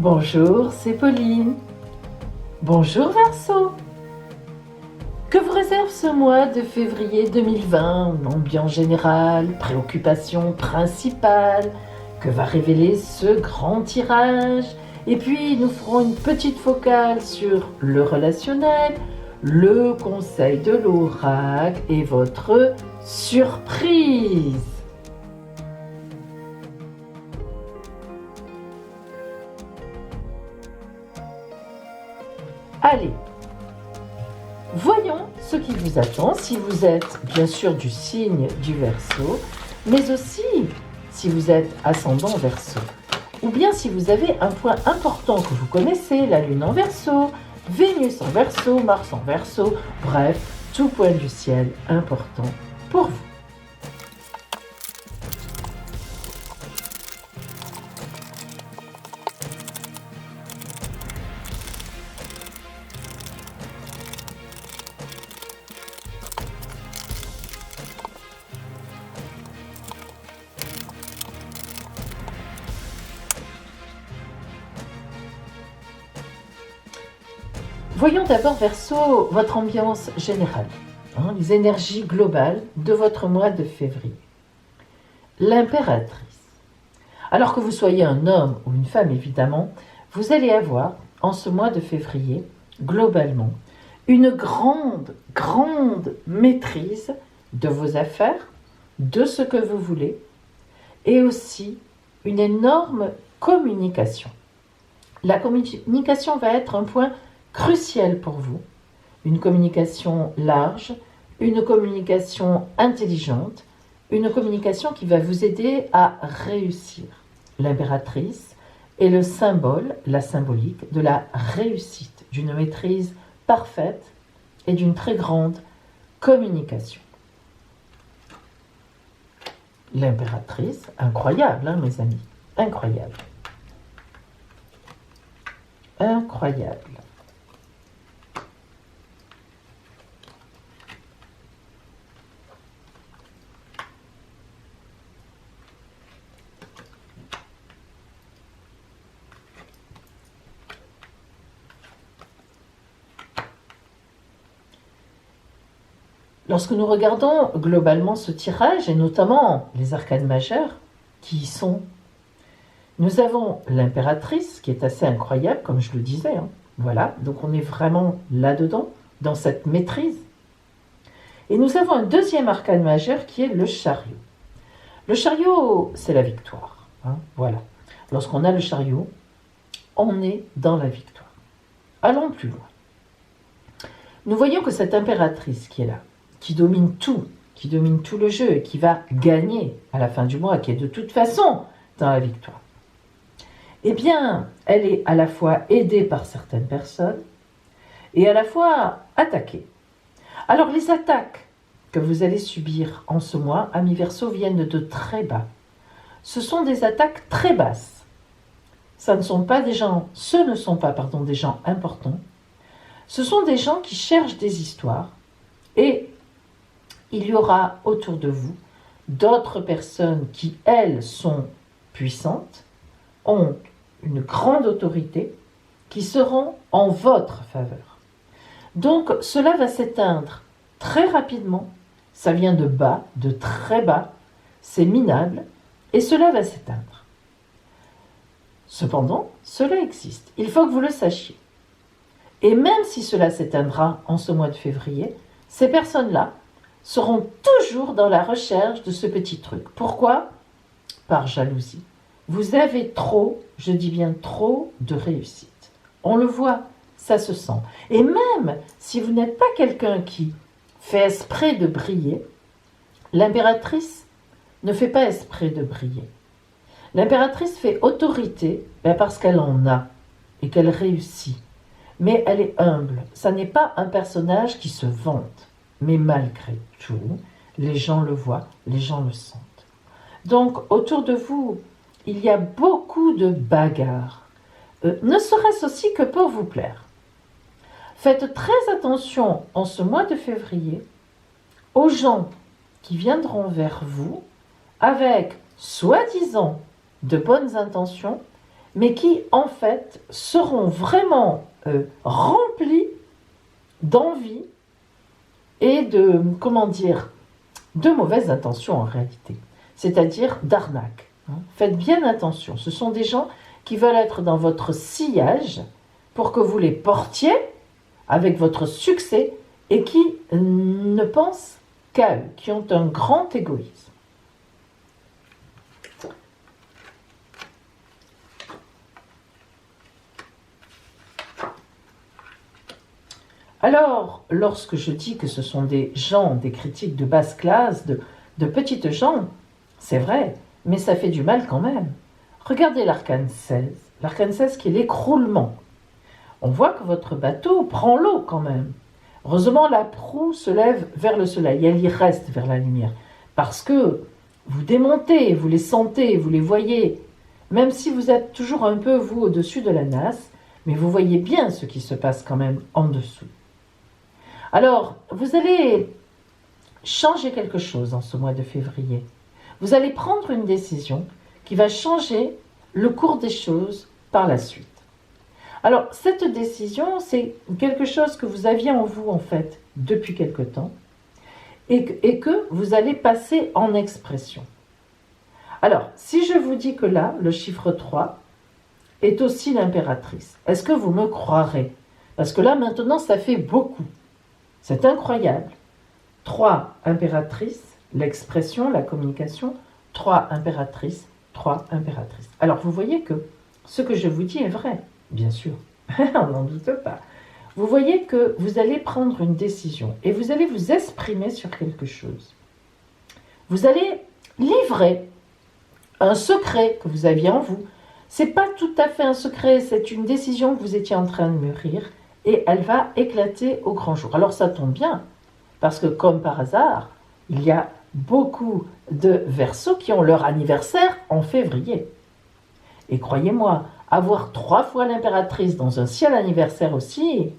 Bonjour, c'est Pauline. Bonjour Verseau. Que vous réserve ce mois de février 2020? Ambiance générale, préoccupation principale, que va révéler ce grand tirage? Et puis nous ferons une petite focale sur le relationnel, le conseil de l'oracle et votre surprise. Allez, voyons ce qui vous attend si vous êtes bien sûr du signe du Verseau, mais aussi si vous êtes ascendant Verseau, ou bien si vous avez un point important que vous connaissez, la Lune en Verseau, Vénus en Verseau, Mars en Verseau, bref, tout point du ciel important pour vous. Voyons d'abord Verseau, votre ambiance générale, les énergies globales de votre mois de février. L'impératrice. Alors que vous soyez un homme ou une femme évidemment, vous allez avoir en ce mois de février, globalement, une grande maîtrise de vos affaires, de ce que vous voulez, et aussi une énorme communication. La communication va être un point crucial pour vous, une communication large, une communication intelligente, une communication qui va vous aider à réussir. L'impératrice est le symbole, la symbolique de la réussite, d'une maîtrise parfaite et d'une très grande communication. L'impératrice, incroyable, mes amis, incroyable. Incroyable. Lorsque nous regardons globalement ce tirage, et notamment les arcanes majeures, qui y sont, nous avons l'impératrice, qui est assez incroyable, comme je le disais. Voilà, donc on est vraiment là-dedans, dans cette maîtrise. Et nous avons un deuxième arcane majeur qui est le chariot. Le chariot, c'est la victoire. Voilà. Lorsqu'on a le chariot, on est dans la victoire. Allons plus loin. Nous voyons que cette impératrice qui est là, qui domine tout le jeu et qui va gagner à la fin du mois, qui est de toute façon dans la victoire, eh bien, elle est à la fois aidée par certaines personnes et à la fois attaquée. Alors, les attaques que vous allez subir en ce mois, amis Verseau, viennent de très bas. Ce sont des attaques très basses. Ce ne sont pas des gens importants. Ce sont des gens qui cherchent des histoires et il y aura autour de vous d'autres personnes qui, elles, sont puissantes, ont une grande autorité, qui seront en votre faveur. Donc, cela va s'éteindre très rapidement. Ça vient de bas, de très bas, c'est minable, et cela va s'éteindre. Cependant, cela existe. Il faut que vous le sachiez. Et même si cela s'éteindra en ce mois de février, ces personnes-là seront toujours dans la recherche de ce petit truc. Pourquoi? Par jalousie. Vous avez trop, je dis bien trop, de réussite. On le voit, ça se sent. Et même si vous n'êtes pas quelqu'un qui fait exprès de briller, l'impératrice ne fait pas exprès de briller. L'impératrice fait autorité parce qu'elle en a et qu'elle réussit. Mais elle est humble. Ça n'est pas un personnage qui se vante. Mais malgré tout, les gens le voient, les gens le sentent. Donc, autour de vous, il y a beaucoup de bagarres. Ne serait-ce aussi que pour vous plaire. Faites très attention en ce mois de février aux gens qui viendront vers vous avec soi-disant de bonnes intentions, mais qui en fait seront vraiment remplis d'envie et de, comment dire, de mauvaises intentions en réalité, c'est-à-dire d'arnaque. Faites bien attention, ce sont des gens qui veulent être dans votre sillage pour que vous les portiez avec votre succès et qui ne pensent qu'à eux, qui ont un grand égoïsme. Alors, lorsque je dis que ce sont des gens, des critiques de basse classe, de petites gens, c'est vrai, mais ça fait du mal quand même. Regardez l'arcane 16, l'arcane 16 qui est l'écroulement. On voit que votre bateau prend l'eau quand même. Heureusement, la proue se lève vers le soleil, elle y reste vers la lumière. Parce que vous démontez, vous les sentez, vous les voyez, même si vous êtes toujours un peu, vous, au-dessus de la nasse, mais vous voyez bien ce qui se passe quand même en dessous. Alors, vous allez changer quelque chose en ce mois de février. Vous allez prendre une décision qui va changer le cours des choses par la suite. Alors, cette décision, c'est quelque chose que vous aviez en vous, en fait, depuis quelque temps, et que vous allez passer en expression. Alors, si je vous dis que là, le chiffre 3 est aussi l'impératrice, est-ce que vous me croirez? Parce que là, maintenant, ça fait beaucoup. C'est incroyable. 3 impératrices, l'expression, la communication, 3 impératrices, 3 impératrices. Alors, vous voyez que ce que je vous dis est vrai, bien sûr, on n'en doute pas. Vous voyez que vous allez prendre une décision et vous allez vous exprimer sur quelque chose. Vous allez livrer un secret que vous aviez en vous. Ce n'est pas tout à fait un secret, c'est une décision que vous étiez en train de mûrir et elle va éclater au grand jour. Alors ça tombe bien, parce que comme par hasard, il y a beaucoup de Verseaux qui ont leur anniversaire en février. Et croyez-moi, avoir 3 fois l'impératrice dans un ciel anniversaire aussi,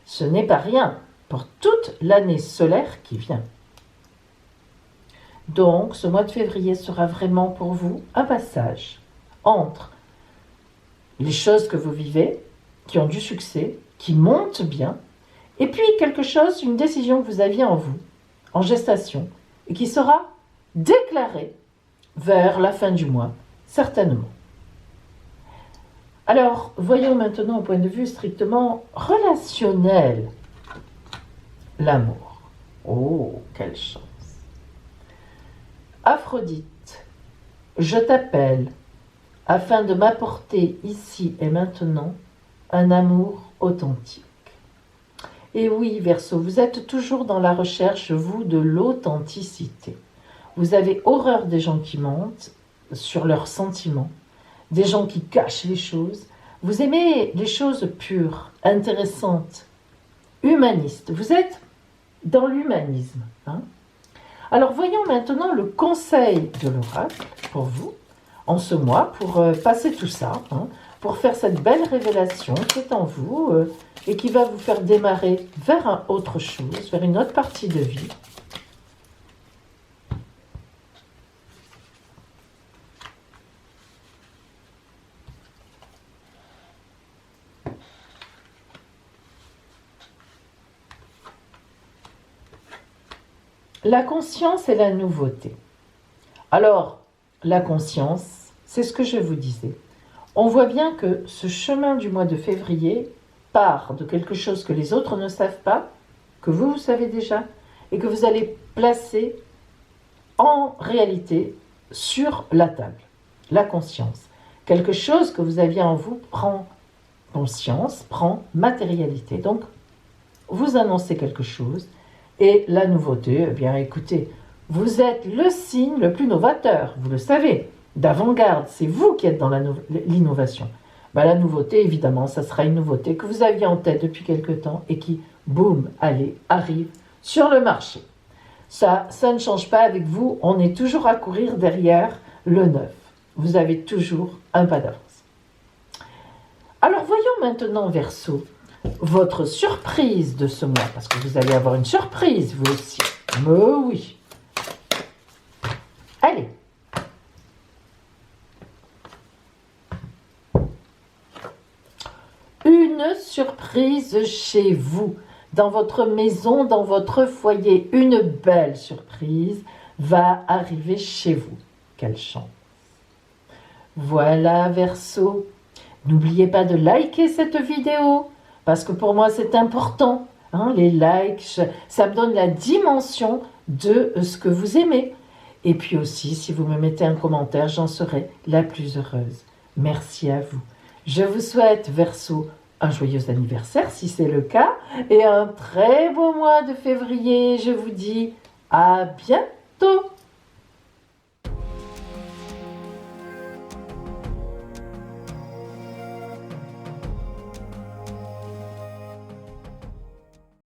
ce n'est pas rien pour toute l'année solaire qui vient. Donc, ce mois de février sera vraiment pour vous un passage entre les choses que vous vivez, qui ont du succès, qui montent bien, et puis quelque chose, une décision que vous aviez en vous, en gestation, et qui sera déclarée vers la fin du mois, certainement. Alors, voyons maintenant au point de vue strictement relationnel, l'amour. Oh, quelle chance! Aphrodite, je t'appelle afin de m'apporter ici et maintenant un amour authentique. Et oui, Verseau, vous êtes toujours dans la recherche, vous, de l'authenticité. Vous avez horreur des gens qui mentent sur leurs sentiments, des gens qui cachent les choses. Vous aimez les choses pures, intéressantes, humanistes. Vous êtes dans l'humanisme. Alors voyons maintenant le conseil de l'oracle pour vous, en ce mois, pour passer tout ça, pour faire cette belle révélation qui est en vous et qui va vous faire démarrer vers autre chose, vers une autre partie de vie. La conscience et la nouveauté. Alors, la conscience, c'est ce que je vous disais. On voit bien que ce chemin du mois de février part de quelque chose que les autres ne savent pas, que vous savez déjà, et que vous allez placer en réalité sur la table. La conscience. Quelque chose que vous aviez en vous prend conscience, prend matérialité. Donc, vous annoncez quelque chose, et la nouveauté, eh bien écoutez, vous êtes le signe le plus novateur, vous le savez, d'avant-garde, c'est vous qui êtes dans l'innovation. La nouveauté, évidemment, ça sera une nouveauté que vous aviez en tête depuis quelque temps et qui, boum, allez, arrive sur le marché. Ça ne change pas avec vous, on est toujours à courir derrière le neuf. Vous avez toujours un pas d'avance. Alors voyons maintenant, Verseau, votre surprise de ce mois, parce que vous allez avoir une surprise, vous aussi. Mais oui. Allez. surprise chez vous, dans votre maison, dans votre foyer. Une belle surprise va arriver chez vous. Quelle chance! Voilà, Verseau. N'oubliez pas de liker cette vidéo, parce que pour moi c'est important. Hein, les likes, ça me donne la dimension de ce que vous aimez. Et puis aussi, si vous me mettez un commentaire, j'en serai la plus heureuse. Merci à vous. Je vous souhaite, Verseau, un joyeux anniversaire si c'est le cas, et un très beau mois de février. Je vous dis à bientôt.